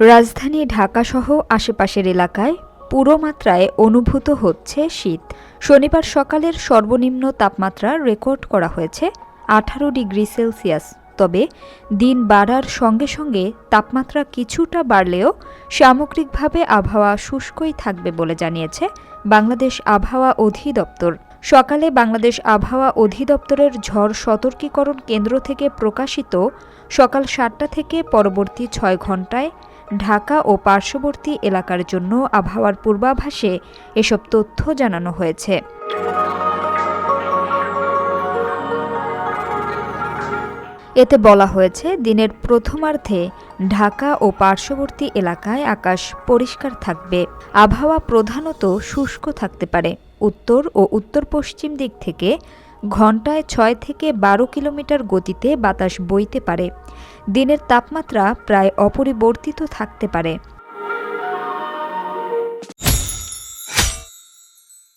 রাজধানী ঢাকাসহ আশেপাশের এলাকায় পুরো মাত্রায় অনুভূত হচ্ছে শীত। শনিবার সকালের সর্বনিম্ন তাপমাত্রা রেকর্ড করা হয়েছে 18 ডিগ্রি সেলসিয়াস। তবে দিন বাড়ার সঙ্গে সঙ্গে তাপমাত্রা কিছুটা বাড়লেও সামগ্রিকভাবে আবহাওয়া শুষ্কই থাকবে বলে জানিয়েছে বাংলাদেশ আবহাওয়া অধিদপ্তর। সকালে বাংলাদেশ আবহাওয়া অধিদপ্তরের ঝড় সতর্কীকরণ কেন্দ্র থেকে প্রকাশিত সকাল 7টা থেকে পরবর্তী 6 ঘণ্টায় ঢাকা ও পার্শ্ববর্তী এলাকার জন্য আবহাওয়ার পূর্বাভাসে এসব তথ্য জানানো হয়েছে। এতে বলা হয়েছে, দিনের প্রথমার্ধে ঢাকা ও পার্শ্ববর্তী এলাকায় আকাশ পরিষ্কার থাকবে। আবহাওয়া প্রধানত শুষ্ক থাকতে পারে। উত্তর ও উত্তর পশ্চিম দিক থেকে ঘণ্টায় 6 থেকে 12 কিলোমিটার গতিতে বাতাস বইতে পারে। দিনের তাপমাত্রা প্রায় অপরিবর্তিত থাকতে পারে।